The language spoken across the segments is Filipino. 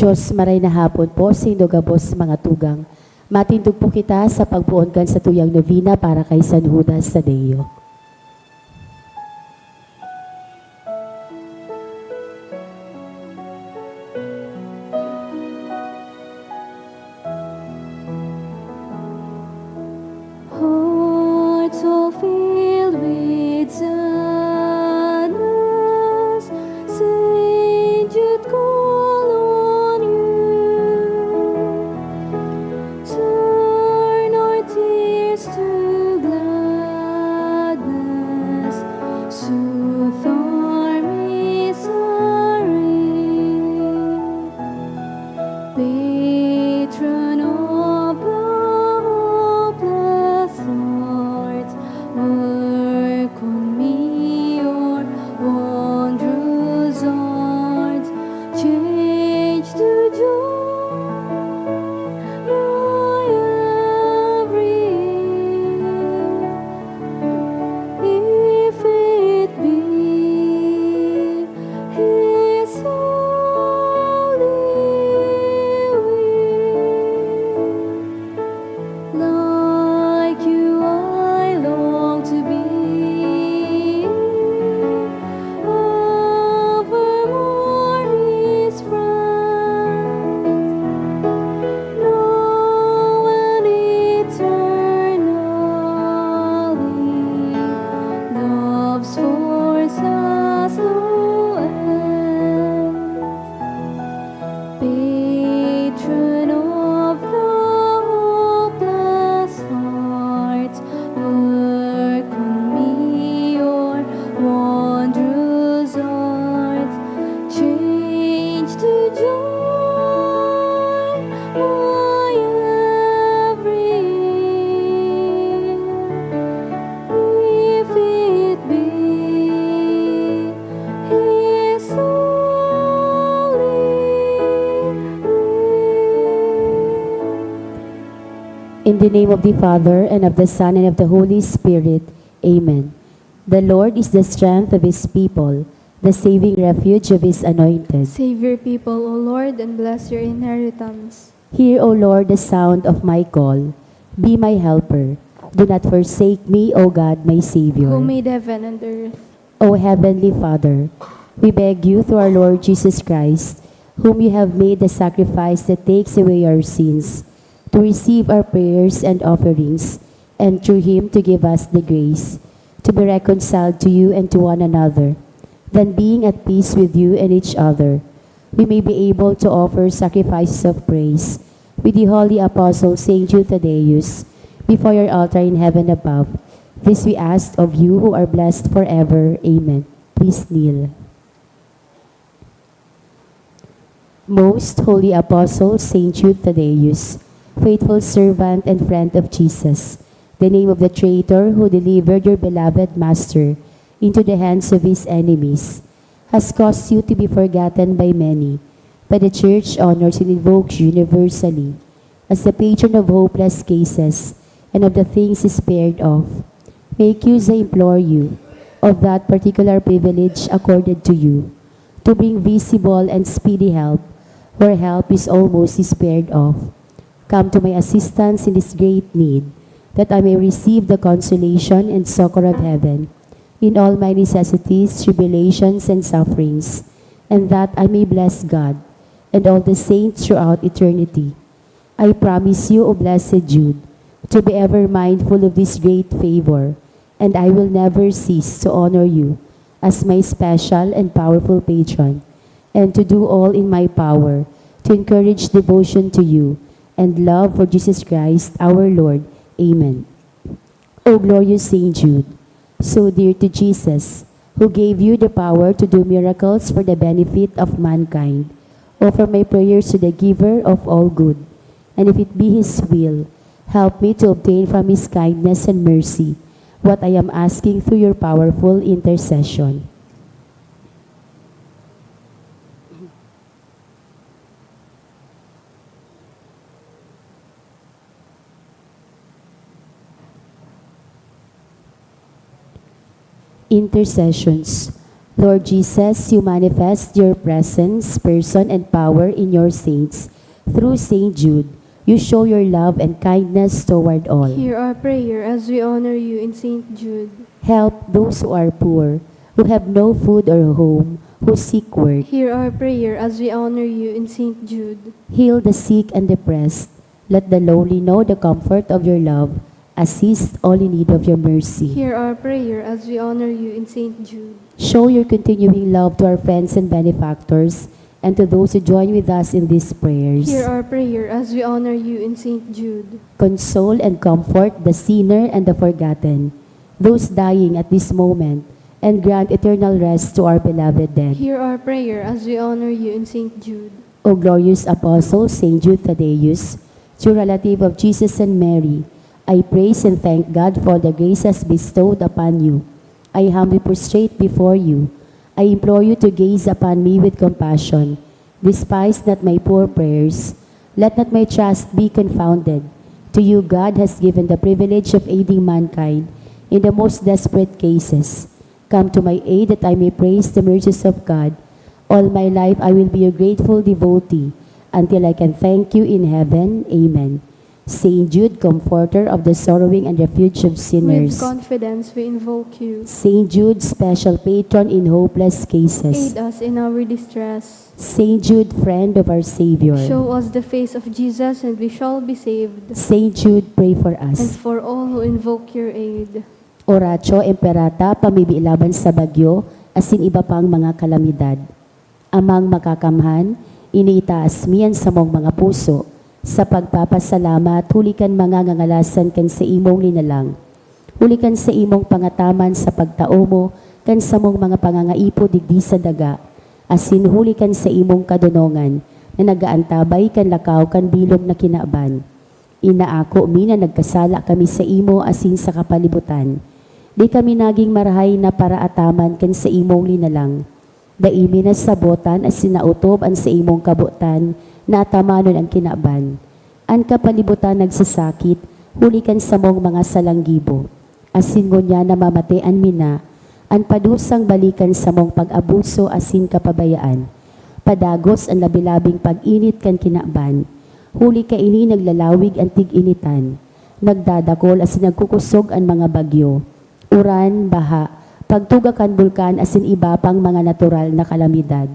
Diyos, maray na hapon po sa indogabos mga tugang. Matindog po kita sa pagbuonkan sa tuyang novena para kay San Judas Tadeo. Hearts all filled with sadness, Saint Jude call on you. Turn our tears to gladness, soothe our misery. Patron of the hopeless heart, work on me your wondrous art, change to joy my every if it be His holy will. Like you I long to be, evermore His friend, now and eternally. Love's force has no end. Patron of the hopeless heart, work on me your wondrous art, change to joy my every if it be His holy will. In the name of the Father, and of the Son, and of the Holy Spirit. Amen. The Lord is the strength of His people, the saving refuge of His anointed. Save your people, O Lord, and bless your inheritance. Hear, O Lord, the sound of my call. Be my helper. Do not forsake me, O God, my Savior. Who made heaven and earth? O Heavenly Father, we beg you through our Lord Jesus Christ, whom you have made the sacrifice that takes away our sins, to receive our prayers and offerings, and through Him to give us the grace to be reconciled to you and to one another. Then, being at peace with you and each other, we may be able to offer sacrifices of praise with the holy Apostle Saint Jude Thaddeus before your altar in heaven above. This we ask of you who are blessed forever. Amen. Please kneel. Most Holy Apostle Saint Jude Thaddeus, faithful servant and friend of Jesus, the name of the traitor who delivered your beloved Master into the hands of his enemies, has caused you to be forgotten by many, but the Church honors and invokes you universally as the patron of hopeless cases and of the things despaired of. Make use, I implore you, of that particular privilege accorded to you, to bring visible and speedy help where help is almost despaired of. Come to my assistance in this great need, that I may receive the consolation and succor of heaven in all my necessities, tribulations, and sufferings, and that I may bless God and all the saints throughout eternity. I promise you, O blessed Jude, to be ever mindful of this great favor, and I will never cease to honor you as my special and powerful patron, and to do all in my power to encourage devotion to you and love for Jesus Christ our Lord. Amen. O glorious Saint Jude, so dear to Jesus, who gave you the power to do miracles for the benefit of mankind, offer my prayers to the giver of all good, and if it be His will, help me to obtain from His kindness and mercy what I am asking through your powerful intercession. Intercessions. Lord Jesus, you manifest your presence, person, and power in your saints. Through Saint Jude, you show your love and kindness toward all. Hear our prayer as we honor you in Saint Jude. Help those who are poor, who have no food or home, who seek work. Hear our prayer as we honor you in Saint Jude. Heal the sick and depressed. Let the lowly know the comfort of your love. Assist all in need of your mercy. Hear our prayer as we honor you in Saint Jude. Show your continuing love to our friends and benefactors and to those who join with us in these prayers. Hear our prayer as we honor you in Saint Jude. Console and comfort the sinner and the forgotten, those dying at this moment, and grant eternal rest to our beloved dead. Hear our prayer as we honor you in Saint Jude. O glorious Apostle Saint Jude Thaddeus, true relative of Jesus and Mary, I praise and thank God for the graces bestowed upon you. I humbly prostrate before you. I implore you to gaze upon me with compassion. Despise not my poor prayers. Let not my trust be confounded. To you God has given the privilege of aiding mankind in the most desperate cases. Come to my aid that I may praise the mercies of God. All my life I will be your grateful devotee until I can thank you in heaven. Amen. Saint Jude, comforter of the sorrowing and refuge of With sinners. confidence we invoke you. Saint Jude, special patron in hopeless cases. Aid us in our distress. Saint Jude, friend of our Savior. Show us the face of Jesus and we shall be saved. Saint Jude, pray for And us. for all who invoke your aid. Oratio Imperata, pamibilaban sa bagyo, asin iba pang mga kalamidad. Amang makakamhan, iniitaas miyan sa mong mga puso, sa pagpapasalamat, hulikan mga ngangalasan kan sa imong linalang. Hulikan sa imong pangataman sa pagtao mo, kan sa mong mga pangangaipo digdi sa daga, asin hulikan sa imong kadunongan, na nagaantabay kan lakaw kan bilog na kinaban. Inaako mi na nagkasala kami sa imo asin sa kapalibutan. Di kami naging marahay na paraataman kan sa imong linalang. Daimi na sabotan asin nautob an sa imong kabutan, na atamanon ang kinaban. Ang kapalibutan nagsasakit, hulikan sa mong mga salanggibo. Asin ngunya na mamatean mina, ang padusang balikan sa mong pag-abuso asin kapabayaan. Padagos ang labilabing pag-init kan kinaban. Huli ka ini naglalawig ang tig-initan. Nagdadakol asin nagkukusog ang mga bagyo. Uran, baha, pagtugakan bulkan asin iba pang mga natural na kalamidad.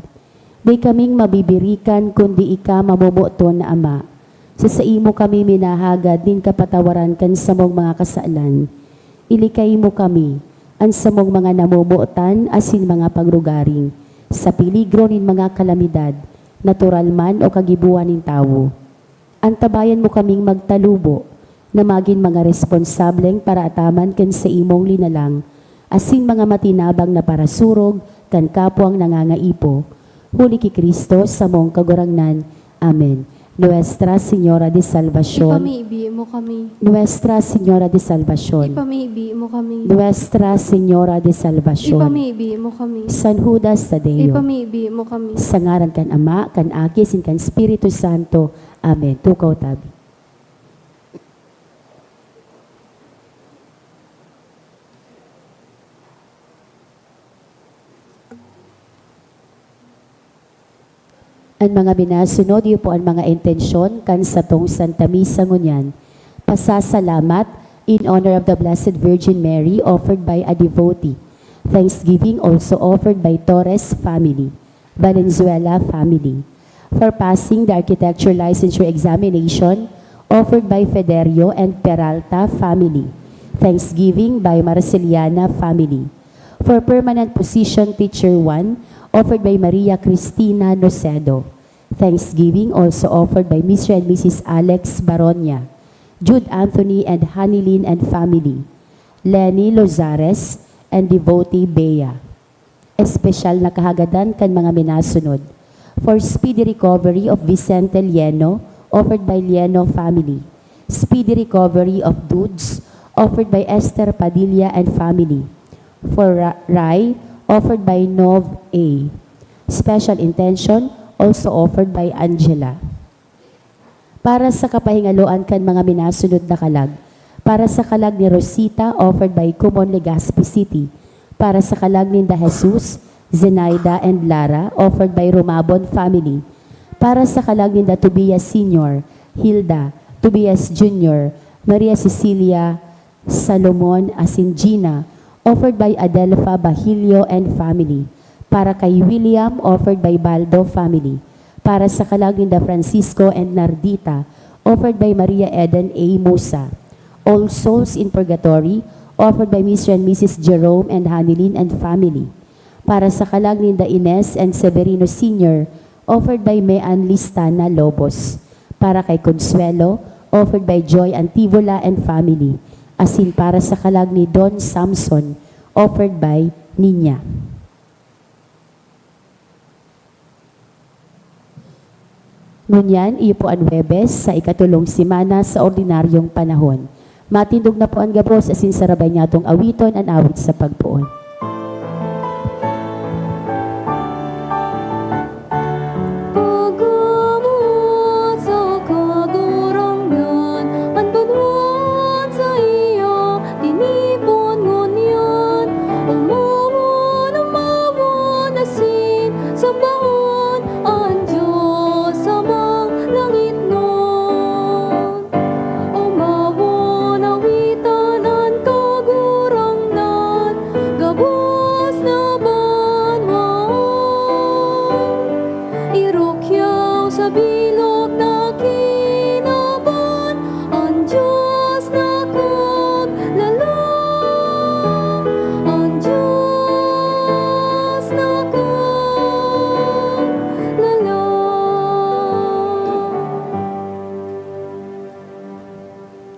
Di kaming mabibirikan kundi ika mamumuton na Ama. Sa imo kami minahagad din kapatawaran kan sa mong mga kasalan. Ilikay mo kami, ang sa mong mga namumuotan asin mga pagrugaring, sa piligro nin mga kalamidad, natural man o kagibuan nin tawo. Antabayan mo kaming magtalubo, na maging mga responsableng para ataman kan sa imong linalang, asin mga matinabang na parasurog kan kapwang nangangaipo. Huli ki Kristo sa mong kagurangnan. Amen. Nuestra Señora de Salvación. Ipamiibi mo kami. Nuestra Señora de Salvación. Ipamiibi mo kami. Nuestra Señora de Salvación. Ipamiibi mo kami. San Judas Tadeo. Ipamiibi mo kami. Sa ngaran kan Ama, kan Aki, sin kan Espiritu Santo. Amen. Tukaw tabi. Ang mga binasunod, yun po ang mga intensyon kan sa tong Santa Misa ngunyan. Pasasalamat in honor of the Blessed Virgin Mary offered by a devotee. Thanksgiving also offered by Torres family, Valenzuela family. For passing the architecture licensure examination offered by Federio and Peralta family. Thanksgiving by Marceliana family. For permanent position teacher 1 offered by Maria Cristina Nocedo. Thanksgiving also offered by Mr. and Mrs. Alex Baronia, Jude Anthony and Hanilyn and family, Lenny Lozares and devotee Bea. Espesyal na kahagadan kan mga minasunod. For speedy recovery of Vicente Lieno, offered by Lieno family. Speedy recovery of Dudes, offered by Esther Padilla and family. For Rai, offered by Nov A. Special intention also offered by Angela. Para sa kapahingaloan kan mga minasunod na kalag. Para sa kalag ni Rosita offered by Kumon Legazpi City. Para sa kalag ni Da Jesus, Zenaida, and Lara, offered by Romabon family. Para sa kalag ni Tobias Sr., Hilda, Tobias Jr., Maria Cecilia, Salomon, Asingina, offered by Adelfa Bahilio and family. Para kay William, offered by Baldo family. Para sa kalag ni Francisco and Nardita, offered by Maria Eden A. Musa. All Souls in Purgatory, offered by Mr. and Mrs. Jerome and Hanilin and family. Para sa kalag ni Ines and Severino Sr., offered by Mean Listana Lobos. Para kay Consuelo, offered by Joy Antivola and family. Asin para sa kalag ni Don Samson, offered by Ninya. Ngunyan, iyo po ang Webes sa ikatulong simana sa ordinaryong panahon. Matindog na po ang gabos asin sarabay niya itong awiton ang awit sa pagpuon. Pagkamot sa kagurangnan, anbanwan sa iyo, tinipon ngunyan. Umawon asin sa baon, ang Diyos sa mga langit nun. Umawon awitan ang kagurangnan, gabos na banwan. Irokyaw sa bilog na kinaban, ang Diyos na kaglalang, ang Diyos na kaglalang.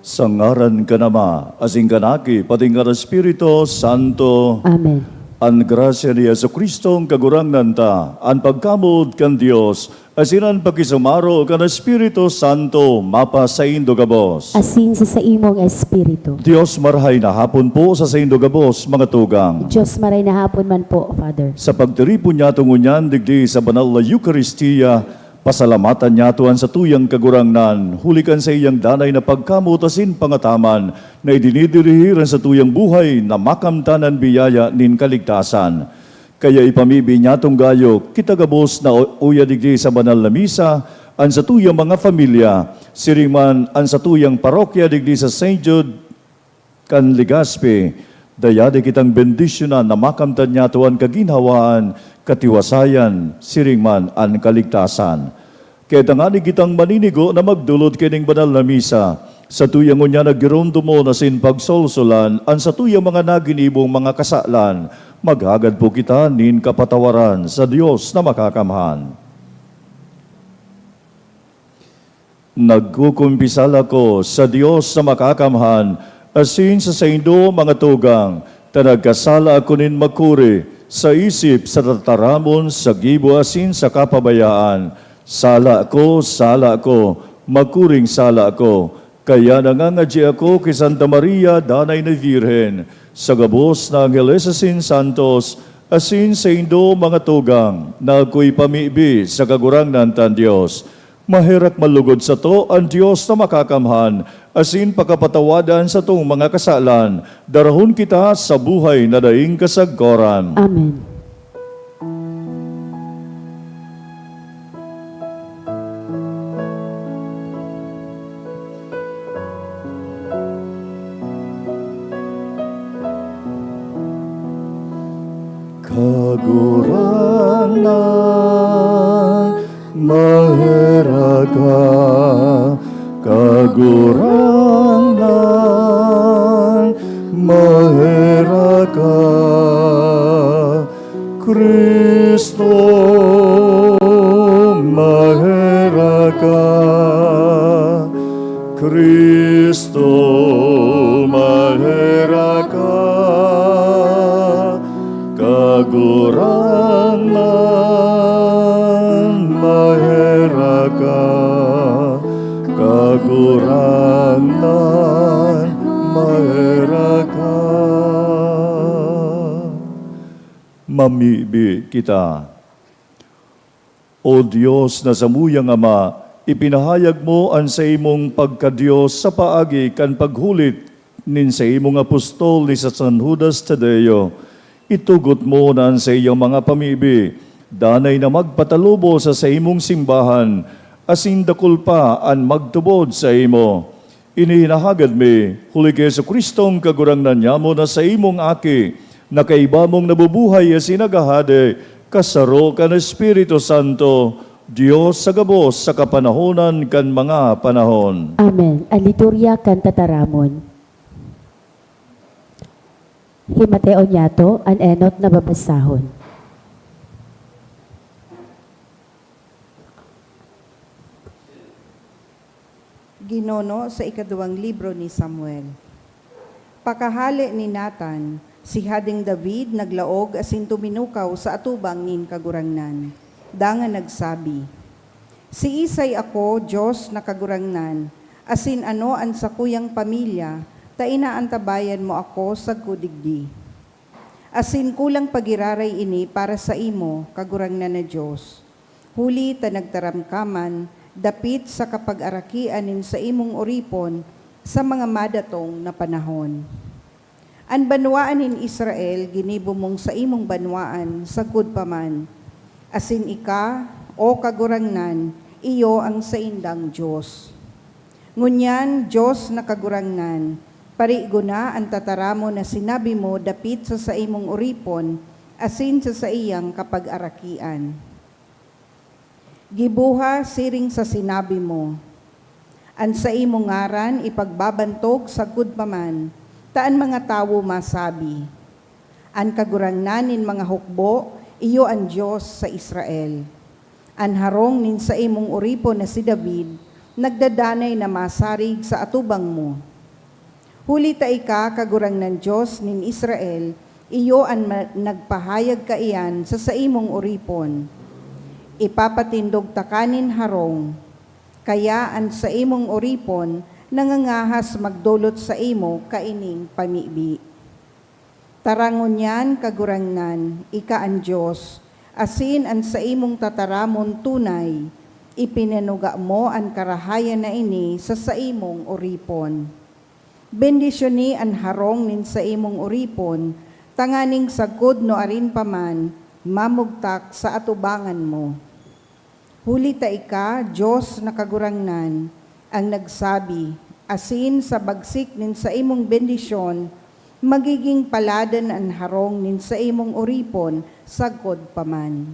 Sa ngaran ka nama, asing kanaki, pating ka Espiritu Santo, Amen. ang grasya ni Jesucristo ang kagurangnan ta, ang pagkamod kan Dios, asinan pakisumaro kan Espiritu Santo, mapa sa indo gabos. Asin sa imong espiritu. Dios marhay na hapon po sa indo gabos, mga tugang. Diyos maray na hapon man po, Father. Sa pagtiripon niya tungunyan, digdi sa banal na Eucharistia, pasalamatan niya tuan sa tuyang kagurangnan, hulikan sa iyang danay na pagkamutasin pangataman, na idinidirihiran sa tuyang buhay na makamtanan biyaya nin kaligtasan. Kaya ipamibi niya tong gayo, kitagabos na uya digdi sa banal na misa, an sa tuyang mga familia, siringman an sa tuyang parokya digdi sa St. Jude, kan Legazpi, dayade kitang bendisyonan na makamtan niya tuan kaginhawaan, katiwasayan, siringman an kaligtasan. Kaya tangani kitang maninigo na magdulot kining banal na misa, sa tuyang unya nagirondo mo na sin pagsolsolan, an sa tuyang mga naginibong mga kasalan, maghagad po kita nin kapatawaran sa Diyos na makakamhan. Nagkukumpisal ako sa Diyos na makakamhan, asin sa saindo mga tugang, tanagkasala ako nin makuri, sa isip, sa tataramon, sa gibo asin, sa kapabayaan. Sala ko, makuring sala ko. Kaya nangangadji ako kay Santa Maria, Danay na Virhen, sa gabos na Angeles asin Santos, asin sa indo mga tugang, na ako'y pamibi sa kagurangnan tan Diyos. Mahirak malugod sa to ang Diyos na makakamhan, asin pakapatawadan sa tong mga kasalan, darahon kita sa buhay na daing kasagkoran. Amen. Kagurangnan, maheraga, kagurangnan, maheraga, Kristo, maheraga, Kristo, maheraga, kagurangnan, maheraga, kagurangnan, maheraga. Mamibi kita. O Diyos na samuyang Ama, ipinahayag mo ang sa imong pagkadiyos sa paagi kan paghulit nin sa imong apostol ni sa San Judas Tadeo. itugot mo nan sa iyang mga pamibi, danay na magpatalubo sa imong simbahan, asin dakul pa an magtubod sa imo. Inihinahagad mi, huli kay Jesu Kristong kagurangnan niya mo na sa imong aki, na kaiba mong nabubuhay asin nagahade, kasaro ka na Espiritu Santo, Diyos sa gabos sa kapanahonan kan mga panahon. Amen. Ang liturya kan tataramon. Himateo niyato, an enot na babasahon. Ginono sa ikaduwang libro ni Samuel. Pakahali ni Nathan, si Hading David naglaog asin tuminukaw sa atubang nin kagurangnan. Danga nagsabi, si Isay ako, Diyos na kagurangnan, asin ano ang sakuyang pamilya, ta inaantabayan mo ako sa kudigdi. Asin kulang pagiraray ini para sa imo, kagurangnan na Diyos. Huli ta nagtaramkaman, dapit sa kapag-arakianin sa imong oripon sa mga madatong na panahon. An banwaan in Israel, ginibo mong sa imong banwaan, sagud paman. Asin ika, o kagurangnan, iyo ang saindang Diyos. Ngunyan, Diyos na kagurangnan, parigo na ang tataramo na sinabi mo dapit sa imong oripon, asin sa iyang kapag-arakian. Gibuha siring sa sinabi mo, an sa imong ngaran ipagbabantog sagud paman, taan mga tawo masabi, an kagurangnan nin mga hukbo, iyo ang Diyos sa Israel. An harong nin sa imong oripon na si David, nagdadanay na masarig sa atubang mo. Huli ta ika kagurangnan Diyos nin Israel, iyo ang nagpahayag kaiyan sa imong oripon. Ipapatindog takanin harong, kaya an sa imong oripon, nangangahas magdulot sa imo kaining pamibi. Tarangon yan kagurangnan, ika ang Diyos, asin an sa imong tataramon tunay, ipinanuga mo ang karahayan na ini sa imong oripon. Bendisyoni an harong nin sa imong oripon, tanganing sagod no arin paman, mamugtak sa atubangan mo. Huli ta ika, Diyos na kagurangnan, ang nagsabi, asin sa bagsik nin sa imong bendisyon, magiging paladan ang harong nin sa imong oripon, sagod paman.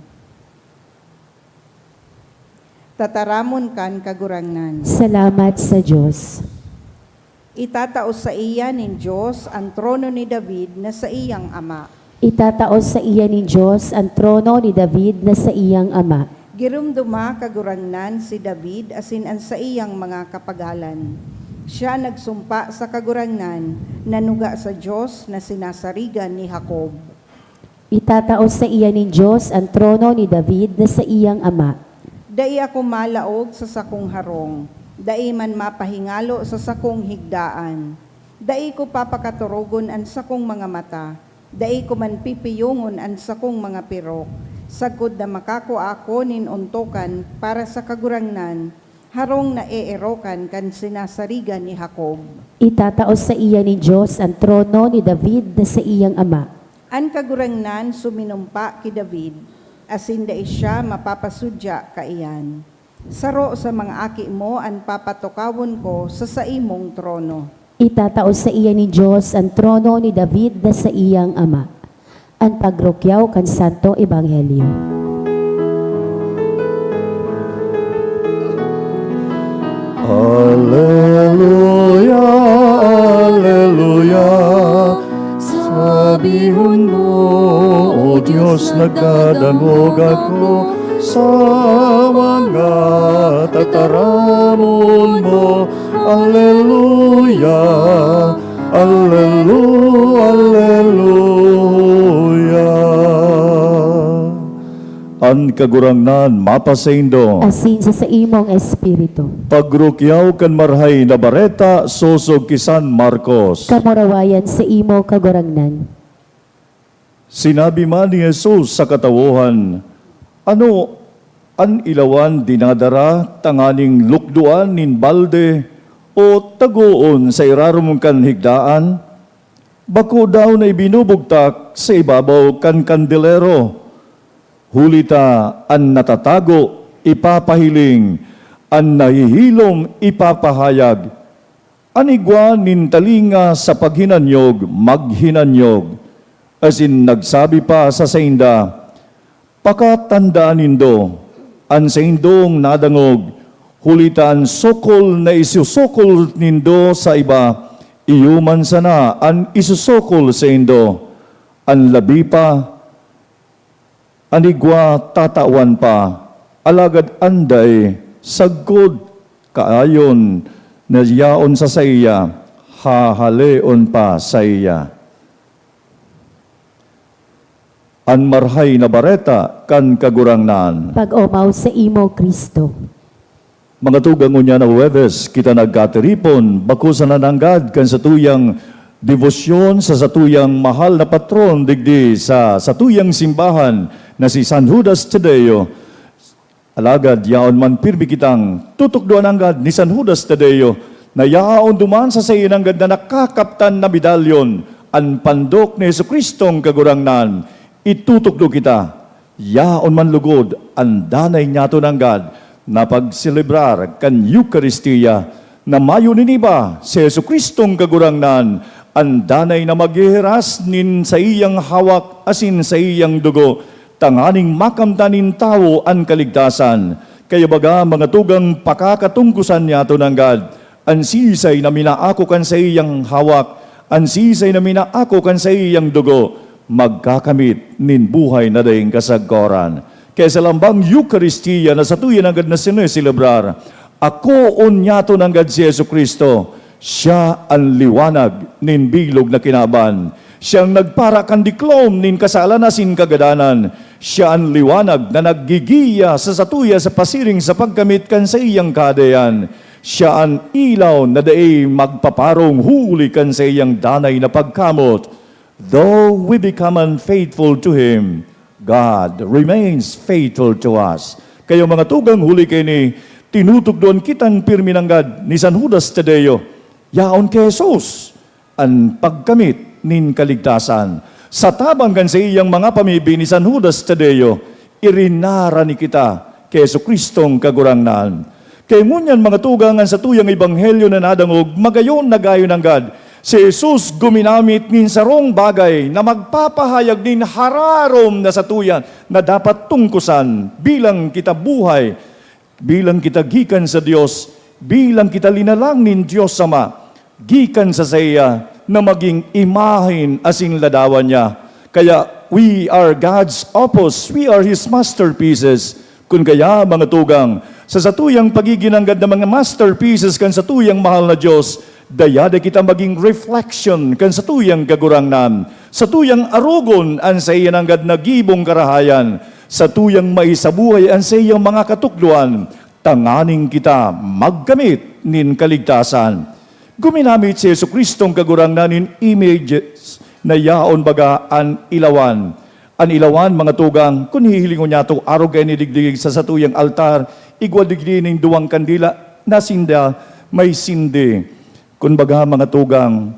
Tataramon kan kagurangnan. Salamat sa Diyos. Itataos sa iya nin Diyos ang trono ni David na sa iyang ama. Itataos sa iya ni Diyos ang trono ni David na sa iyang ama. Girumduma kagurangnan si David asin ang sa iyang mga kapagalan. Siya nagsumpa sa kagurangnan, nanuga sa Diyos na sinasarigan ni Jacob. Itataos sa iya ni Diyos ang trono ni David na sa iyang ama. Dai ako malaog sa sakong harong, dai man mapahingalo sa sakong higdaan. Dai ko papakaturugon ang sakong mga mata, dai ko man pipiyungon ang sakong mga pirok. Sagod na makako ako nin untokan para sa kagurangnan, harong na eerokan kan sinasarigan ni Jacob. Itataos sa iya ni Diyos ang trono ni David na sa iyang ama. An kagurangnan suminumpa ki David, asin dai siya mapapasudya kaiyan. Saro sa mga aki mo ang papatukawon ko sa imong trono. Itataos sa iya ni Diyos ang trono ni David na sa iyang ama. Ang pagrukyaw kan Santo Ebanghelyo. Alleluia, alleluia, sabihon mo, O Diyos, nagdadamog ako sa mga tataramon mo. Alleluia, alleluia, alleluia. An kagurangnan mapasaindo. Asin sa imong espiritu. Pagrukyaw kan marhay na bareta, sosog kisan Marcos. Kamurawayan sa imo kagurangnan. Sinabi man ni Jesus sa katawuhan, ano an ilawan dinadara tanganing lukduan nin balde o taguon sa irarum kan higdaan? Bako daw na ibinubugtak sa ibabaw kan kandelero. Hulita an natatago, ipapahiling, an nahihilom, ipapahayag. Anigwa nintalinga sa paghinanyog, maghinanyog. As in nagsabi pa sa sainda, pakatandaan nindo, an saindong nadangog, hulitaan sokol na isusokol nindo sa iba, iyuman sana an isusokol sa indo, an labi pa, anigwa tatawan pa, alagad anday, sagkod kaayon, na yaon sa saya, hahaleon pa sa iya. An marhay na bareta kan kagurangnan. Pag-umaw sa imo, Kristo. Mga tugang unya na Huwebes, kita nagkatiripon, bako sa nananggad kan sa tuyang devosyon sa satuyang mahal na patron digdi sa satuyang simbahan na si San Judas Tadeo. Alagad, yaon man pirmi kitang tutukduan anggad ni San Judas Tadeo na yaon duman sa sayinanggad na nakakaptan na medalyon an pandok ni Jesucristong kagurangnan. Itutukdo kita, yaon man lugod, ang danay niya to ng God, na pagselebrar kan Eucharistia, na mayo niniba si Jesucristong kagurangnan, ang danay na maghihiras nin sa iyang hawak, asin sa iyang dugo, tanganing makamtanin tao ang kaligtasan. Kaya baga mga tugang pakakatungkusan niya to ng God, ang sisay na minaako kan sa iyang hawak, ang sisay na minaako kan sa iyang dugo, magkakamit nin buhay na daing kasagkoran. Kaya sa lambang Eucharistia na sa tuyan agad na sineselebrar, ako unyato ng God si Yesu Kristo, siya ang liwanag nin bilog na kinaban. Siyang nagpara kan diklom nin kasalanasin kagadanan. Siya ang liwanag na naggigiya sa satuya sa pasiring sa pagkamit kan sa iyang kadayan. Siya ang ilaw na daay magpaparong huli kan sa iyang danay na pagkamot. Though we become unfaithful to Him, God remains faithful to us. Kayo mga tugang huli kayo ni tinutugdoan kitang pirmi ng God ni San Judas Tadeo. Yaon kay Jesus ang pagkamit nin kaligtasan. Sa tabang kan sa iyang mga pamibi ni San Judas Tadeo, irinara ni kita kay Jesucristong kagurangnan. Kay ngunyan mga tugangan sa tuyang ebanghelyo na nadangog, magayon na gayon ng God. Si Jesus guminamit nin sarong bagay na magpapahayag nin hararom na satuyan na dapat tungkusan bilang kita buhay, bilang kita gikan sa Diyos, bilang kita linalang nin Diyos Ama, gikan sa saya na maging imahin asing ladawan niya. Kaya we are God's opus, we are His masterpieces. Kung kaya mga tugang, sa satuyang pagiginanggad na mga masterpieces kan satuyang mahal na Diyos, dayada kita maging reflection kan sa tuyang kagurangnan, sa tuyang arugon ang sa iyan anggad na gibong karahayan, sa tuyang maisabuhay ang sa iyang mga katukluan, tanganing kita maggamit nin kaligtasan. Guminamit si Jesucristong kagurangnan nin images na yaon baga an ilawan. An ilawan mga tugang, kung hihilingon niya ito, araw kayo nidigdig sa satuyang altar, igwadigdi ning duwang kandila, nasinda, may sindi. Kung baga mga tugang,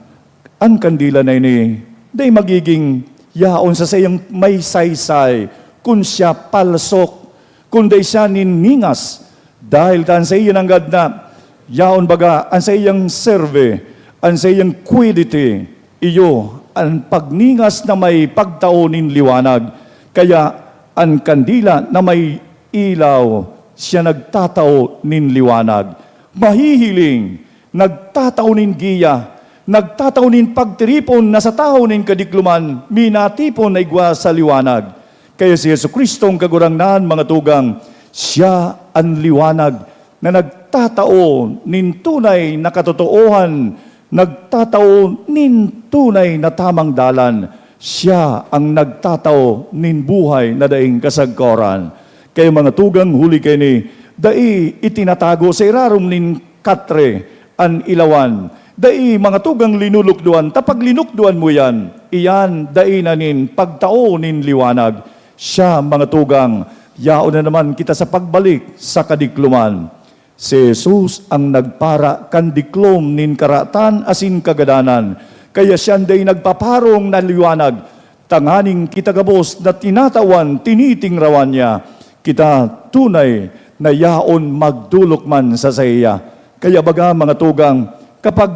ang kandila na ini, day magiging yaon sa sayang may saysay, kung siya palsok, kung day siya niningas, dahil tan sa iyan ang gad na, yaon baga, ang sa iyang serve, ang sa iyang quiddity, iyo, ang pagningas na may pagtaonin liwanag, kaya ang kandila na may ilaw, siya nagtatao nin liwanag. Mahihiling, nagtataunin giya, nagtataunin pagtiripon na sa taonin kadikluman, minatipon na igwa sa liwanag. Kaya si Jesucristong kagurangnan mga tugang, siya ang liwanag na nagtatao nin tunay na katotoohan, nagtatao nin tunay na tamang dalan. Siya ang nagtatao nin buhay na daing kasagkoran. Kaya mga tugang huli kayo ni, dai itinatago sa irarom nin katre, an ilawan. Dai mga tugang linulukduan, tapag linukduan mo yan, iyan dai na nin pagtao nin liwanag. Siya mga tugang, yaon na naman kita sa pagbalik sa kadikluman. Si Jesus ang nagpara kan diklom nin karatan asin kagadanan. Kaya siyanday nagpaparong na liwanag, tanganing kita gabos na tinatawan, tinitingrawan niya, kita tunay na yaon magdulok man sa saya. Kaya baga mga tugang, kapag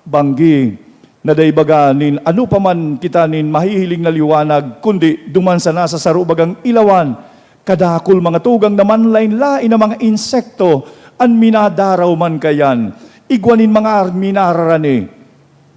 banggi, na day baga nin ano pa man kita nin mahihiling na liwanag, kundi duman sa nasa sarubagang ilawan, kadakol mga tugang naman lain-lain na mga insekto, an minadaraw man kayan, igwanin mga minararani,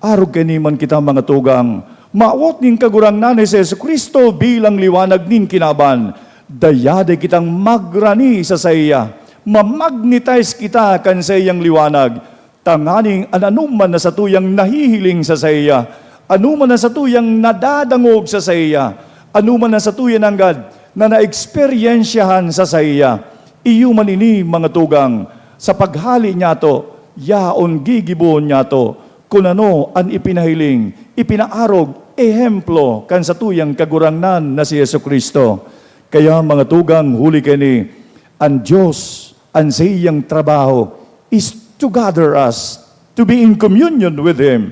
arog kaniman kita mga tugang, maot nin kagurang na ni Jesu Kristo bilang liwanag nin kinaban, dayade kitang magrani sa saya, mamagnetize kita kan sa iyang liwanag, tanganing ananuman na sa tuyang nahihiling sa saya, anuman na sa tuyang nadadangog sa saya, anuman na sa tuyang anggad na naeksperyensyahan sa saya, iyo man ini mga tugang, sa paghali niya to, yaon gigibon niya to, kung ano ang ipinahiling, ipinaarog, ehemplo kan sa tuyang kagurangnan na si Yesu Kristo. Kaya mga tugang huli kini, ang Diyos, ang sa iyang trabaho is to gather us, to be in communion with Him,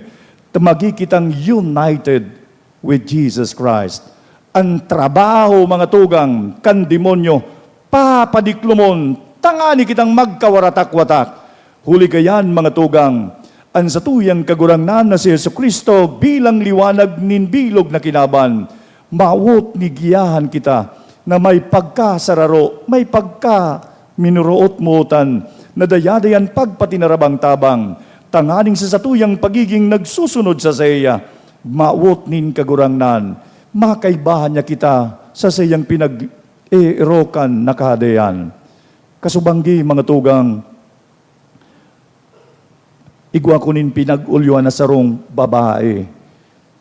to magikitang united with Jesus Christ. Ang trabaho mga tugang, kan demonyo, papadiklumon, tangani kitang magkawaratak-watak. Huli kayan mga tugang, ang sa tuyang kagurangnan na si Yesu Kristo bilang liwanag nin bilog na kinaban, mawot ni giyahan kita na may pagkasararo, may pagka minuroot mutan, na dayadayan pagpatinarabang tabang, tanganing sa satuyang pagiging nagsusunod sa saya, mawot nin kagurangnan, makaibahan niya kita sa sayang pinag-erokan na kahadayan. Kasubanggi mga tugang, igwa ko nin pinag-ulyuan na sarong babae.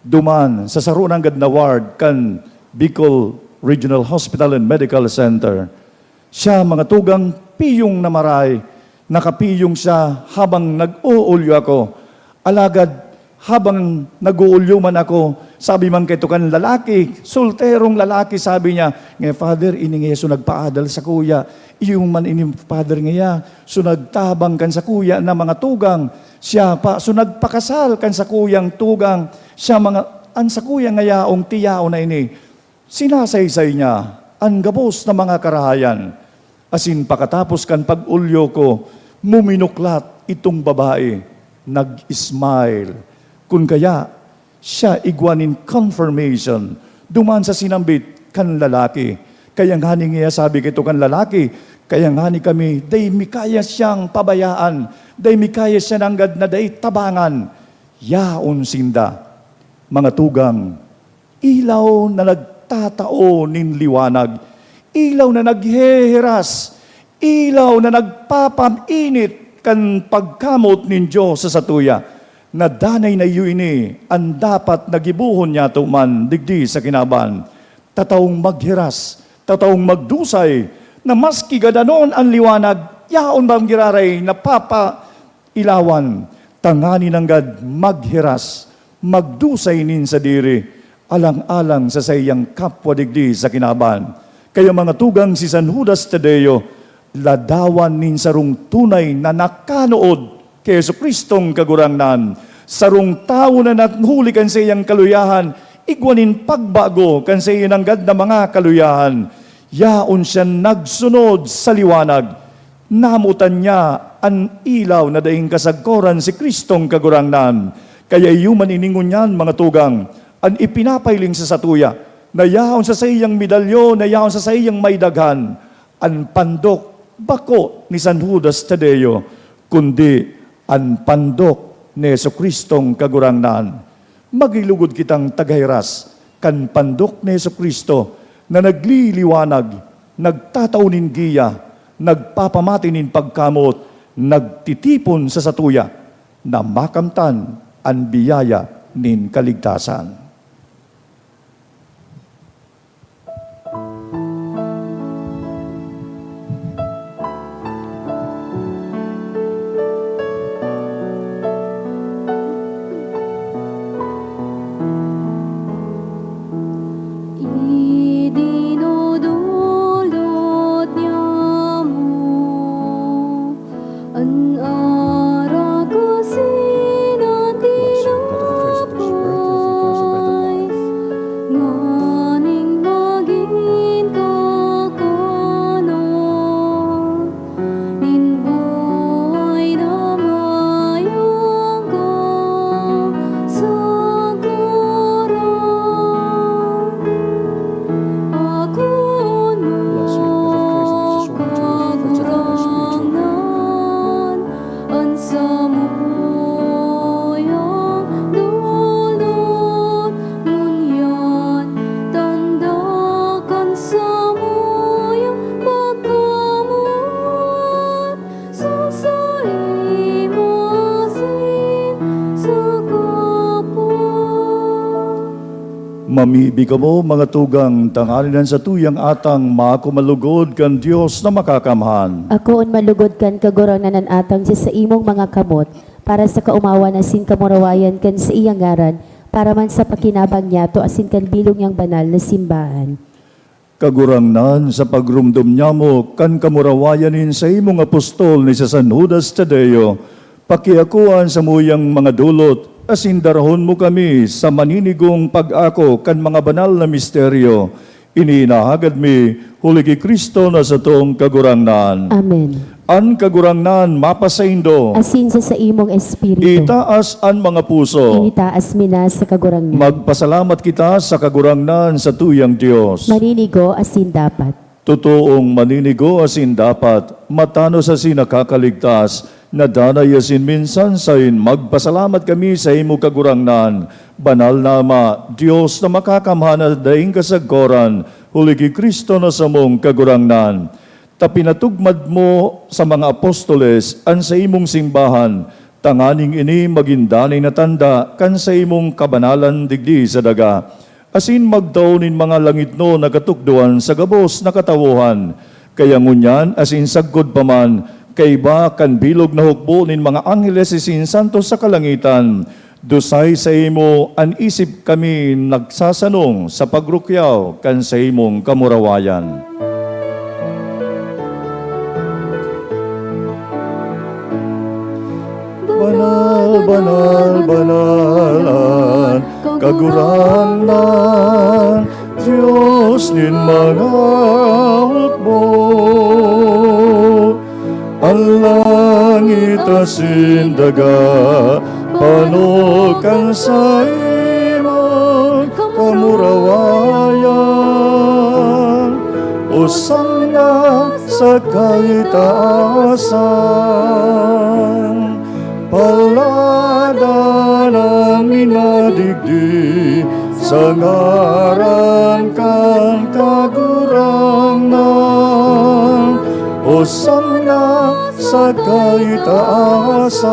Duman sa sarunang gad na ward kan Bicol Regional Hospital and Medical Center. Siya mga tugang piyong na maray, nakapiyong siya habang nag-uulyo ako. Alagad habang nag-uulyo man ako, sabi man kay kan lalaki, solterong lalaki, sabi niya, nga Father, ini nga so nagpaadal sa kuya, iyong man ini Father nga, so nagtabang kan sa kuya na mga tugang, siya pa, so nagpakasal kan sa kuyang tugang, siya mga, an sa kuya nga yaong tiyao na ini, sinasaysay niya, ang gabos na mga karahayan, asin pakatapos kan pag-ulyo ko, muminuklat itong babae, nag-smile, kun kaya, siya igwanin confirmation, duman sa sinambit kan lalaki, kaya nga niya sabi kito kan lalaki, kaya nga ni kami, day mikaya siyang pabayaan, day mikaya siya nanggad na day tabangan, yaon sinda, mga tugang, ilaw na nagtatao nin liwanag, ilaw na nagheheras, ilaw na nagpapaminit kan pagkamot nin Diyos sa satuya, na danay na iyo ini, ang dapat nagibuhon niya man digdi sa kinaban, tataong maghiras, tataong magdusay, na maski gadanon ang liwanag, yaon bang giraray na papailawan, tangani ng gad maghiras, magdusay nin sa diri, alang-alang sa sayang kapwa digdi sa kinaban. Kaya mga tugang si San Judas Tadeo, ladawan nin sarong tunay na nakanood kay Yesu Kristong kagurangnan, sarong tao na nanghulikan sa iyang kaluyahan, igwanin pagbago kan sa iyang gad na mga kaluyahan, yaon siya nagsunod sa liwanag, namutan niya ang ilaw na daing kasagkoran si Kristong kagurangnan. Kaya iyuman iningon niyan mga tugang, ang ipinapailing sa satuya, na yaon sa iyang medalyo, na yaon sa iyang may daghan, ang pandok bako ni San Judas Tadeo, kundi ang pandok ni Yesu Kristong kagurangnan. Magilugod kitang tagahiras, kan pandok ni Yesu Kristo, na nagliliwanag, nagtataunin giya, nagpapamatinin pagkamot, nagtitipon sa satuya, na makamtan ang biyaya nin kaligtasan. Idinudulot niya mo ang araw kasi na tinapos. Mamibi ka mo, mga tugang, tangalinan sa tuyang atang, makumalugod kan Diyos na makakamhan. Ako on malugod kan kaguranan atang sa imong mga kamot, para sa kaumawa na sin kamurawayan kan sa iyang ngaran, para man sa pakinabang niya to asin kan bilong yang banal na simbahan. Kagurangnan sa pagrumdum niya mo, kan kamurawayanin sa imong apostol ni sa San Judas Tadeo, pakiakuan sa muyang mga dulot, asin darahon mo kami sa maninigong pag-ako kan mga banal na misteryo. Ininahagad mi, huli ki Kristo na sa tong kagurangnan. Amen. An kagurangnan mapasaindo, Asin sa imong espiritu, itaas an mga puso. initaas mina sa kagurangnan. Magpasalamat kita sa kagurangnan sa tuyang Diyos. Maninigo asin dapat. Totoong maninigo asin dapat, matano sa sinakakaligtas, na danay asin minsan sain, magpasalamat kami sa imo kagurangnan. Banal na Ama, Diyos na makakamhana daing kasagkoran, huli ki Kristo na sa mong kagurangnan. Tapinatugmad mo sa mga apostoles, an sa imong simbahan, tanganing ini magindanay na tanda, kan sa imong kabanalan digdi sa daga. Asin magdaunin mga langit no nagatukduan sa gabos na katawuhan. Kaya ngunyan, asin saggod pa man, kay ba kan bilog na hukbo nin mga angeles isin santos sa kalangitan. Dusay sa imo, an isip kami nagsasanong sa pagrukyaw kan sa imong kamurawayan. Banal, banal, banalan, kagurangnan, Diyos nin mga hukbo. Ang langit asin daga, panukan sa imong kamurawayan. Hosanna sa kaitaasan, palada ng minadigdi, sa ngaran kang kagurangnan. Hosanna sa kaitaasan.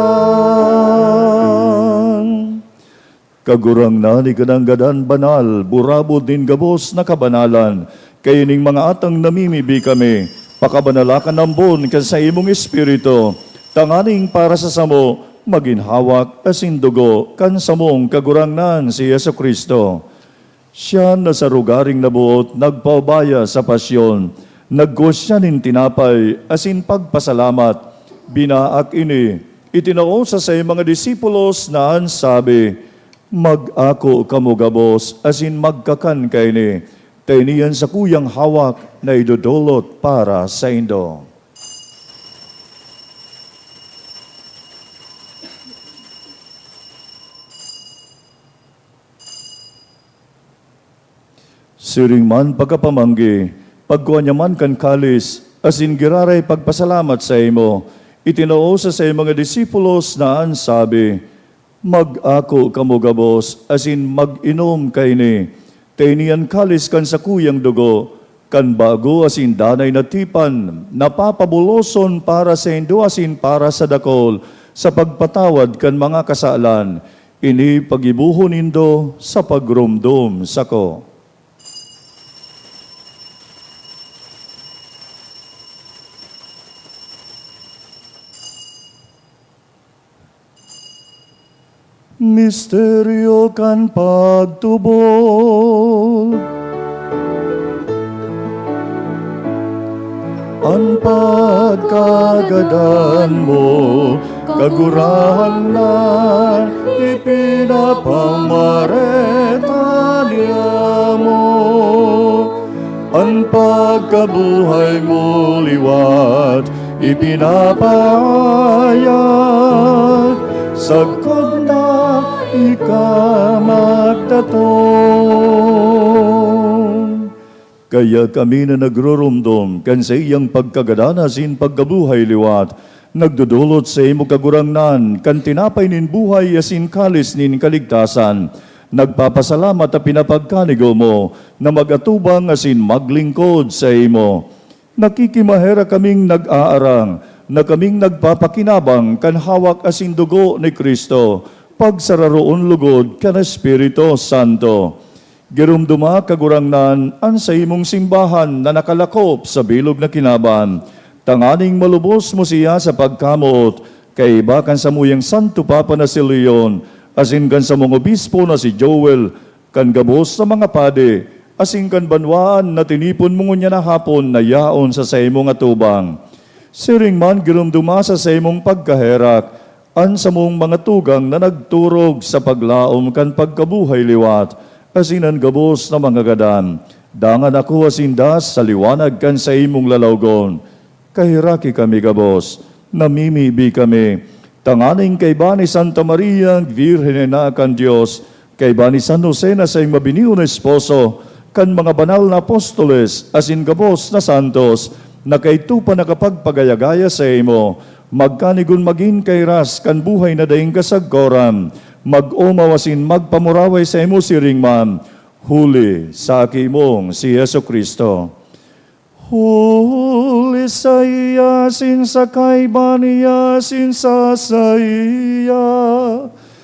Kagurangnan ikananggadan banal, burabod din gabos na kabanalan, kayo ning mga atang namimibi kami, pakabanalakan ng bon kan sa imong espiritu, tanganing para sa samo, maginhawak asin dugo kan samong kagurangnan si Yesu Kristo. Siya na sa rugaring nabuot, nagpaubaya sa pasyon, naggosya nin tinapay, asin pagpasalamat, binaak ini, itinao sa mga disipulos na ansabi, mag-ako kamugabos, asin magkakan kaini, tainiyan sa kuyang hawak na idudulot para sa indo. Siring man pagkapamanggi, pagkuha niya man kan kalis, asin giraray pagpasalamat sa imo, itinao sa mga disipulos na ansabi, mag-ako kamugabos, asin mag-inom kaini, tainian kalis kan sa kuyang dugo, kan bago asin danay na tipan, napapabuloson para sa indo asin para sa dakol, sa pagpatawad kan mga kasalan, ini pagibuhon indo sa pagrumdum sako. Misteryo kan pagtubod, ang pagkagadan mo, kagurangnan, ipinapamareta niya mo. Ang pagkabuhay mo liwat, ipinapahayag, sagkod na ikamagtatong. Kaya kami na nagrurumdom kan sa iyang pagkagadasin pagkabuhay liwat, nagdudulot sa imo kagurangnan, kan tinapay nin buhay asin kalis nin kaligtasan, nagpapasalamat at pinapagkanigo mo na magatubang asin maglingkod sa imo. Nakikimahera kaming nag-aarang, na kaming nagpapakinabang kan hawak asin dugo ni Kristo, pagsararoon lugod kan Espiritu Santo. Girumduma kagurangnan an sa imong simbahan na nakalakop sa bilog na kinaban. Tanganing malubos mo siya sa pagkamot, kay bakan sa muyang Santo Papa na si Leon, asin kan sa mong obispo na si Joel, kan gabos sa mga pade, asin kan banwaan na tinipon mo niya na hapon na yaon sa imong atubang. Siring man girumduma sa imong pagkaherak, an sa mong mga tugang na nagturog sa paglaom kan pagkabuhay liwat, asinan gabos na mga gadan. Dangan ako asindas sa liwanag kan sa imong lalawgon. Kahiraki kami gabos, namimibi kami. Tanganing kay ba ni Santa Maria, Virgen na kan Diyos, kay ba ni San Jose na sa mabiniw na esposo, kan mga banal na apostoles, asin gabos na santos, na kay tupa nakapagpagayagaya sa imo, magkanigun magin kay ras kan buhay na daing kasagkoram, mag-umawasin magpamuraway sa imo siringman, huli sa akimong si Yesu Kristo. Huli sa iya, sinsakay ba niya, sinsasaya,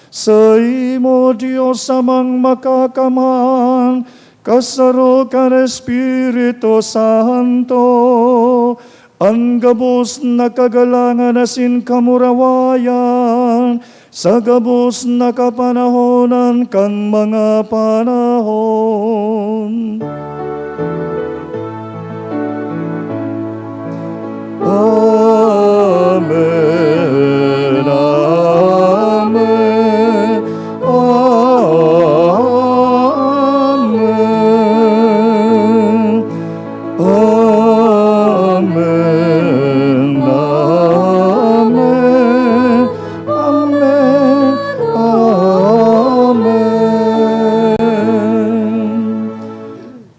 sa imo Diyos amang makakaman, kasaro ka Espiritu Santo, ang gabos na kagalangan asin kamurawayan, sa gabos na kapanahonan kang mga panahon. Amen, amen, amen, amen, amen, amen, amen.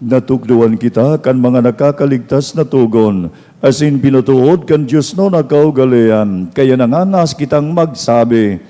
Natukduan kita kan mga nakakaligtas na tugon, asin pinutuod kan Diyos no nakaugalian, kaya nanganas kitang magsabi,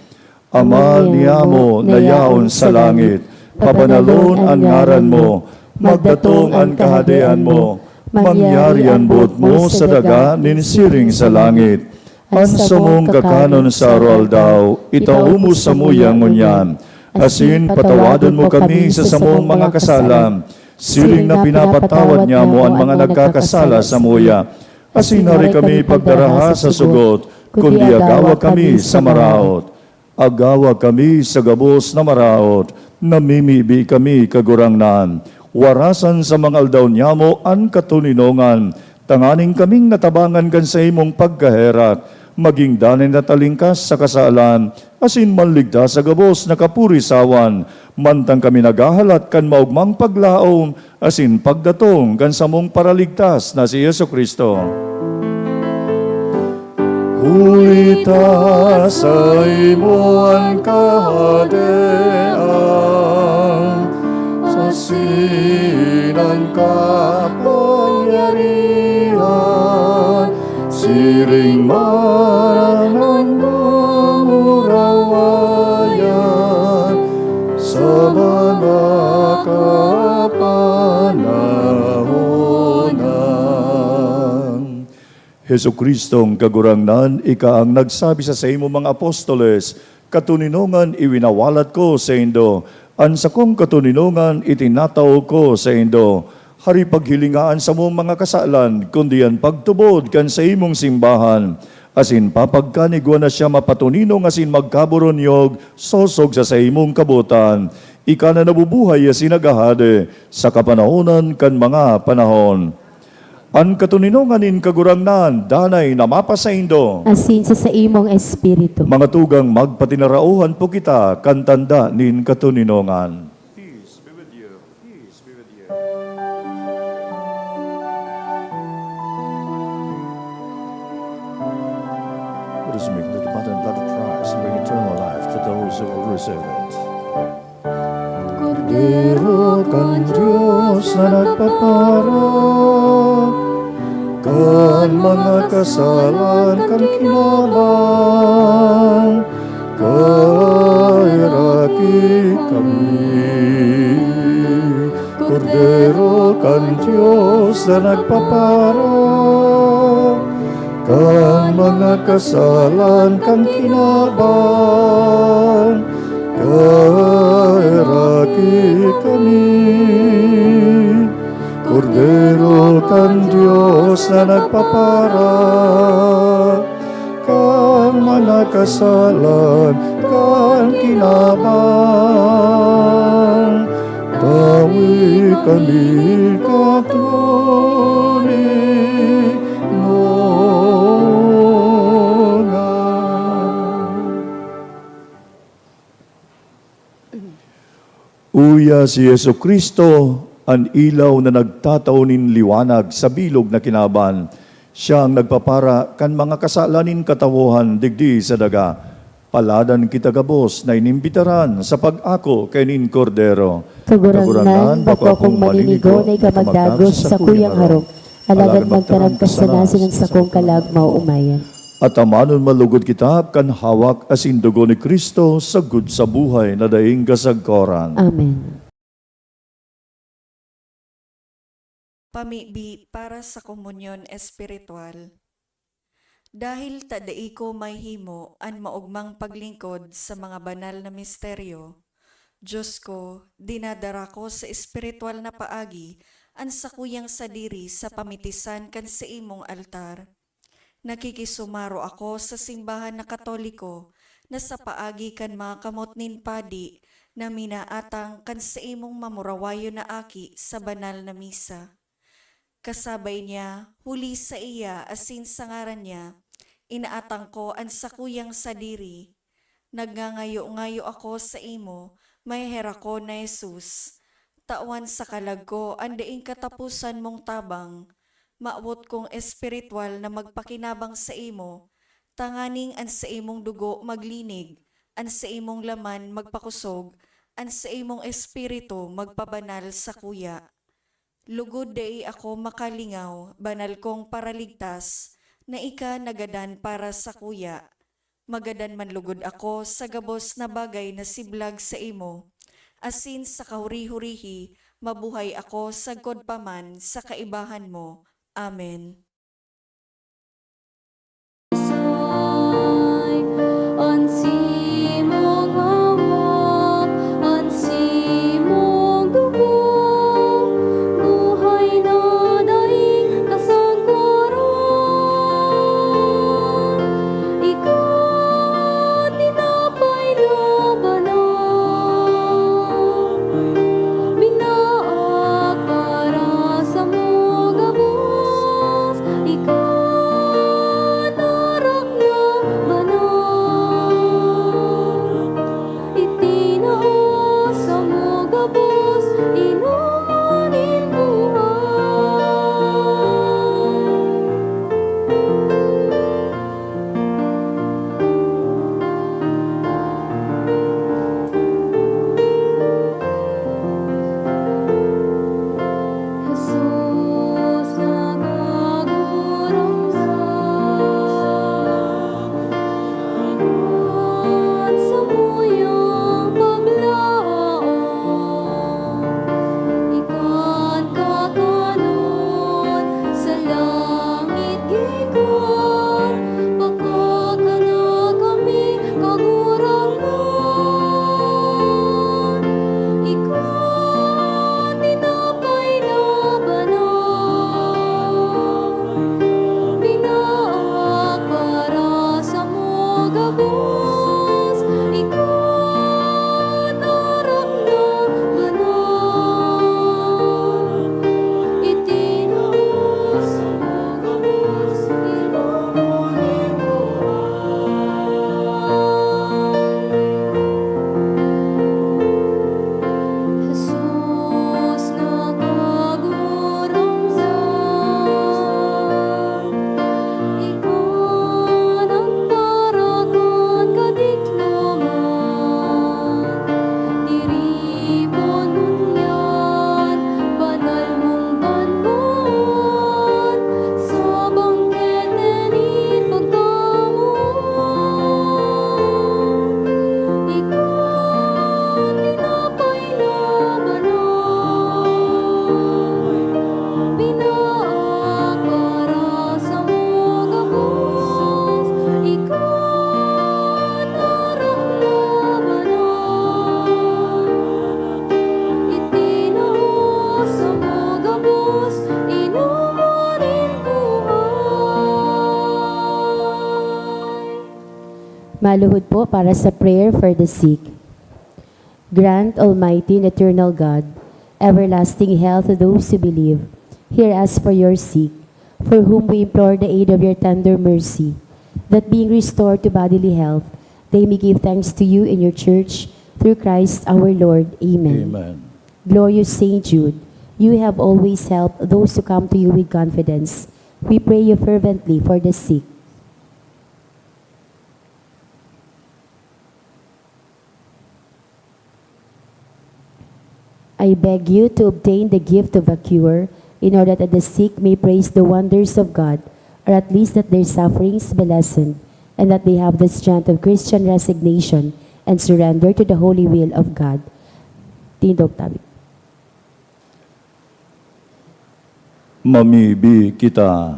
Ama niyamo na yaon sa langit, papanalon ang ngaran mo, magdatong ang kahadian mo, mangyarian bot mo sa daga ninsiring sa langit. An sumong kakanon sa aral daw, itaumo sa muyang ngunyan, asin patawadan mo kami sa samong mga kasalam, siring na pinapatawad niya mo ang mga nagkakasala sa muya. Asin hari kami pagdaraha sa sugot, kundi agawa kami sa maraot. Agawa kami sa gabos na maraot, namimibi kami kagurangnan. Warasan sa mga aldaw niya mo ang katuninongan, tanganing kaming natabangan kan sa imong pagkaherak, maging danin na talingkas sa kasalan, asin manligtas sa gabos na kapurisawan, mantang kami nagahalat kan maugmang paglaom, asin pagdatong kan sa mong paraligtas na si Yesu Kristo. Hulita sa imo ang kahadean, sa sinan kapangyarihan, siring man ang mamurawayan, sa mga kapanahonan. Hesu Kristong kagurangnan, ika ang nagsabi sa imo mga apostoles, katuninongan iwinawalat ko sa indo, an sa kong katuninongan itinataw ko sa indo, hari paghilingaan sa mong mga kasalan, kundi ang pagtubod kan sa imong simbahan, asin papagkanigwa na siya mapatuninong asin magkaburonyog, sosog sa imong kabutan, ika na nabubuhay asin nagahade, sa kapanahonan kan mga panahon. Ang katuninonganin kagurangnan, danay na mapasaindo. Asin sa imong espiritu. Mga tugang magpatinarauhan po kita, kantanda nin katuninongan. Peace be with you. Peace be with you. Let us make the blood and blood of Christ and bring eternal life to those who will receive it. Kordero kan Diyos na nagpaparang, kan mga kasalan kan kinalang, kairaki kami. Kordero kan Diyos na nagpaparang, kan mga kasalan kan kinabang, kaeraki kami. Kordero kan Diyos na nagpapara, kan manakasalan, kan kinabang, tawi kami Uya si Yesu Kristo, ang ilaw na nagtataunin liwanag sa bilog na kinaban. Siya ang nagpapara kan mga kasalanin katawuhan digdi sa daga. Paladan kita gabos na inimbitaran sa pag-ako kay nin Kordero. Kagurangan, bako kong maninigo na ikamagdagos sa kuyang harong. Alagad magtarang kasanasin ang sakong kalagmaw umayan. At amanon malugod kita kan hawak asin dugo ni Kristo sagud sa buhay na daing kasagkoran. Amen. Pamibi para sa komunyon espiritual. Dahil tadai ko may himo an maugmang paglingkod sa mga banal na misteryo, Diyos ko, dinadara ko sa espiritual na paagi an sakuyang sadiri sa pamitisan kan sa imong altar. Nakikisumaro ako sa simbahan na Katoliko na sa paagi kan mga kamotnin padi na minaatang kan sa imong mamurawayo na aki sa banal na misa. Kasabay niya, huli sa iya asin sa ngaran niya, inaatang ko ang sakuyang sadiri. Nagngangayo-ngayo ako sa imo, may hera ko na Jesus. Tawan sa kalag ko ang daing katapusan mong tabang. Maawot kong espiritual na magpakinabang sa imo, tanganing an sa imong dugo maglinig, an sa imong laman magpakusog, an sa imong espiritu magpabanal sa kuya. Lugod day ako makalingaw, banal kong paraligtas, na ika nagadan para sa kuya. Magadan man lugod ako sa gabos na bagay na siblag sa imo, asin sa kahuri-hurihi, mabuhay ako sa godpaman sa kaibahan mo. Amen. Ansi mong hawak, ansi mong dugo, buhay na daing kasangkaran. Ikaw tinapay labanan, binaak para sa mga gabos. Ikaw narak na banan, itinao sa mga gabos, inumanin Jesus nagagurang sa muyang paglaon. Ikan kakanon sa langit gikan, pakakana kami kagurangan. Ikan tinapay labanan, binaak para sa mga gabos. Ikaw narak na banan, itinao sa mga gabos, inumanin Maluhod po para sa prayer for the sick. Grant, Almighty and eternal God, everlasting health to those who believe. Hear us for your sick, for whom we implore the aid of your tender mercy, that being restored to bodily health, they may give thanks to you in your church, through Christ our Lord. Amen. Amen. Glorious Saint Jude, you have always helped those who come to you with confidence. We pray you fervently for the sick. I beg you to obtain the gift of a cure, in order that the sick may praise the wonders of God, or at least that their sufferings be lessened, and that they have the strength of Christian resignation and surrender to the holy will of God. Tindog tabi. Mamibi kita.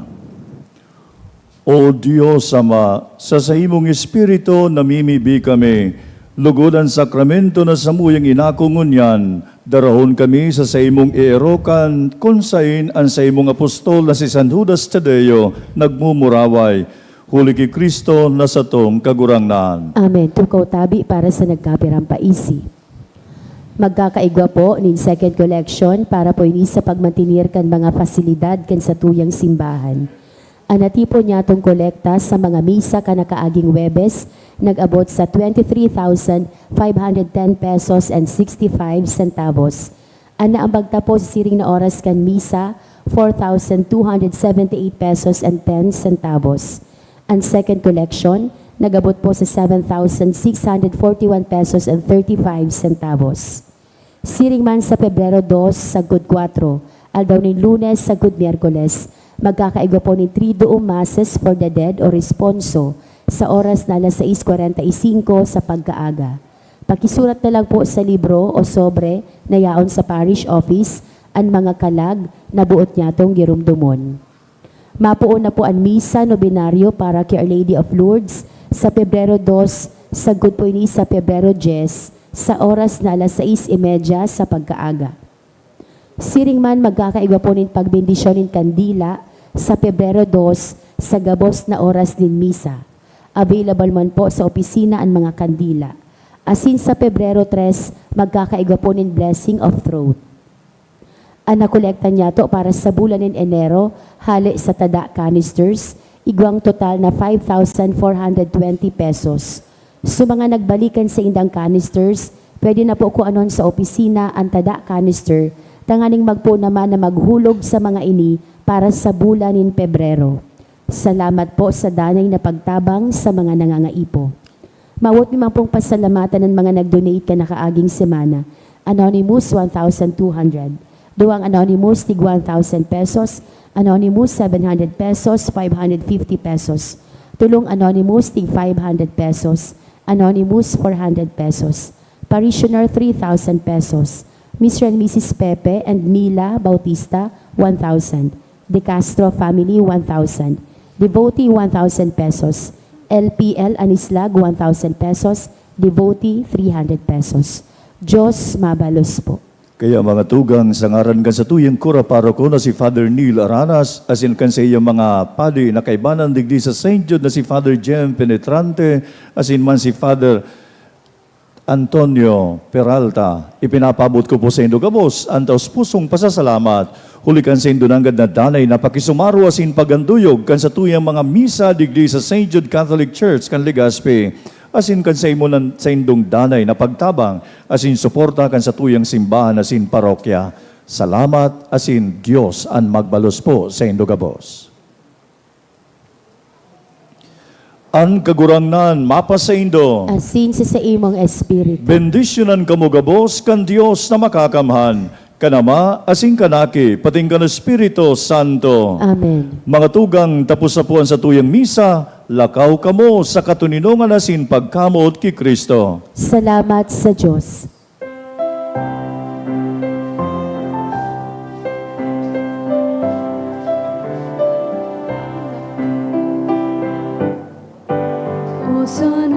O Diyos Ama, sa imong Espiritu namimibi kami, lugodan sakramento na samuyang inakungunyan, darahon kami sa imong ierokan, konsain ang sa imong apostol na si San Judas Tadeo, nagmumuraway, huli ki Kristo na sa tong kagurangnan. Amen. Tukaw tabi para sa nagkapirang paisi. Magkakaigwa po nin second collection para po ini sa pagmantinir kan mga fasilidad kan sa tuyang simbahan. Anati po niya itong kolekta sa mga misa kanakaaging Webes, nag-abot sa 23,510 pesos and 65 centavos. Ana ang bagta po sa siring na oras kan misa, 4,278 pesos and 10 centavos. Ang second collection, nag-abot po sa 7,641 pesos and 35 centavos. Siring man sa Pebrero 2 sa Good 4, aldaw ni Lunes sa Good Miyerkules, magkakaigwa po ni 3 masses for the dead o responso sa oras na alas 6:45 sa pagkaaga. Pakisulat na lang po sa libro o sobre na yaon sa parish office ang mga kalag na buot niya itong girumdumon. Mapuon na po ang misa nobinaryo para kay Our Lady of Lourdes sa Pebrero 2 sa Good po ini sa Pebrero 10 sa oras na alas 6:30 sa pagkaaga. Siring man magkakaigwa po nin pagbendisyon nin kandila sa Pebrero 2 sa gabos na oras din misa. Available man po sa opisina ang mga kandila. Asin sa Pebrero 3, magkakaigwa po nin blessing of throat. Ang nakolekta niya to para sa bulan ng Enero, hali sa tada canisters, igwang total na 5,420 pesos. So mga nagbalikan sa indang canisters, pwede na po ko anon sa opisina ang tada canister, tanganing magpo naman na maghulog sa mga ini para sa bulan ng Pebrero. Salamat po sa danay na pagtabang sa mga nangangaipo. Mawot naman pong pasalamatan ng mga nag-donate ka nakaaging semana. Anonymous, 1,200. Duwang Anonymous, tig 1,000 pesos. Anonymous, 700 pesos, 550 pesos. Tulong Anonymous, tig 500 pesos. Anonymous, 400 pesos. Parishioner, 3,000 pesos. Mr. and Mrs. Pepe and Mila Bautista, 1,000. De Castro family, 1,000. Devotee, 1,000 pesos. LPL Anislag, 1,000 pesos. Devotee, 300 pesos. Diyos mabalos po. Kaya mga tugang sa ngaran kan sa tuyang kura paroko na si Father Neil Aranas, asin kan sa iyang mga padi na kaibanan digdi sa St. Jude na si Father Jem Penetrante, asin man si Father Antonio Peralta. Ipinapabot ko po sa Indo Gabos, ang taos pusong pasasalamat. Hulikan sa Indo nanggad na danay na pakisumaro asin paganduyog kan sa tuyang mga misa digdi sa St. Jude Catholic Church kan Legazpi. Asin kan sa imo sa indong danay na pagtabang, asin suporta kan sa tuyang simbahan asin parokya. Salamat asin Dios ang magbalos po sa Indo Gabos. Ang kagurangnan mapa sa Indo. Asin sa imong espiritu. Bendisyonan kamo gabos kan Dios na makakamhan. Kanama asin kanaki pating kan Espiritu Santo. Amen. Mga tugang tapos na po ang sa tuyang misa, lakaw kamo sa katuninungan asin pagkamot ki Kristo. Salamat sa Diyos. O San